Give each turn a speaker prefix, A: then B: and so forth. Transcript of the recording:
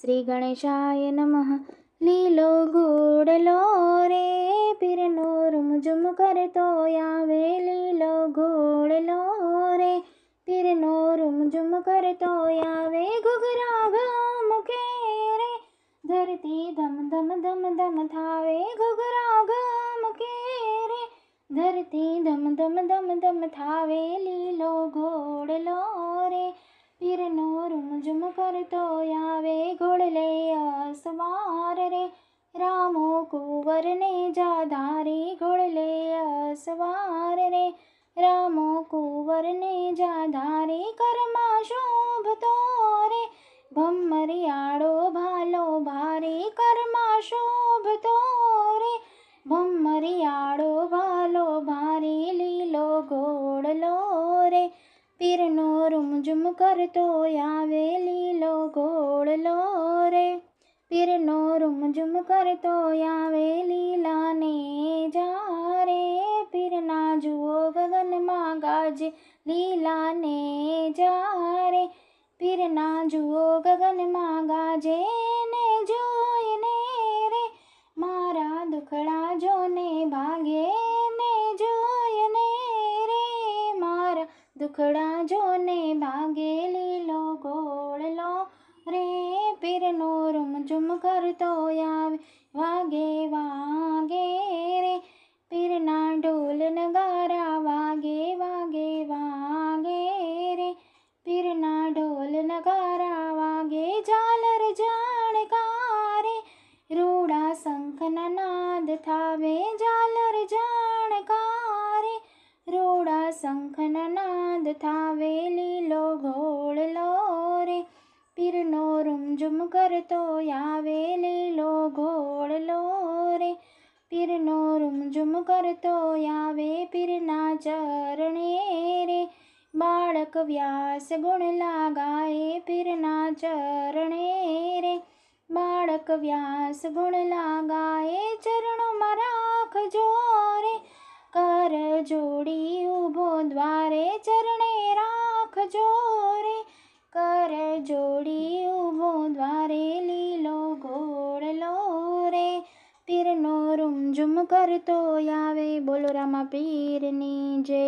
A: શ્રી ગણેશાય નમઃ. લીલો ઘોડલો રે પીરનો રૂમઝુમ કરતો આવે. લીલો ઘોડલો રે પીરનો રૂમઝુમ કરતો આવે. ઘૂઘરા ઘા મૂકે રે ધરતી ધમ ધમ ધમ ધમ થાવે. ઘૂઘરા ઘા મૂકે રે ધરતી ધમ ધમ ધમ ધમ થાવે. લીલો ઘોડલો રે પીરનો રૂમઝુમ કરતો આવે. ઘોડલે અસવાર રે રામો કુંવરને જાધારી. ઘોડલે અસવાર રે રામો કુંવરને જાધારી. કરમાં શોભતો રે ભમરિયાળો ભાલો ભારી. કરમાં શોભતો રે ભમરિયાળો ભાલો ભારી. લીલો ઘોડલો રે પીરનો રૂમઝુમ કરતો આવે. લીલો ઘોડલો રે પીરનો રૂમઝુમ કરતો આવે. લીલાને જારે પીરના જુઓ ગગનમાં ગાજે. લીલાને જારે પીરના જુઓ ગગનમાં ગાજે. ને જોઈને રે મારા દુખડા જોને ભાગે. ને જોઈને રે મારા દુખડા જોને ભાગે. લીલો ઘોડલો રે પીરનો રૂમઝુમ કરતો આવે. વાગે વાગે રે પીરના ઢોલ નગારા વાગે. વાગે વાગે રે પીરના ઢોલ નગારા વાગે. ઝાલર જાણકારે રૂડા શંખના નાદ થાવે. ઝાલર જાણકારે રૂડા શંખના નાદ થાવે. લીલો ઘોડલો રે પીરનો રૂમઝુમ કરતો આવે. લીલો ઘોડલો રે પીરનો રૂમઝુમ કરતો આવે. પીરના ચરણે રે બાળક વ્યાસ ગુણ લાગાએ. પીરના ચરણે રે બાળક વ્યાસ ગુણ લાગાએ. ચરણોમાં રાખજો રે કર જોડી ઊભો દ્વારે. ચરણે રાખજો રે કર જોડી ઊભો દ્વારે. લીલો ઘોડલો રે પીરનો રૂમઝુમ કરતો આવે. બોલો રામા પીરની જય.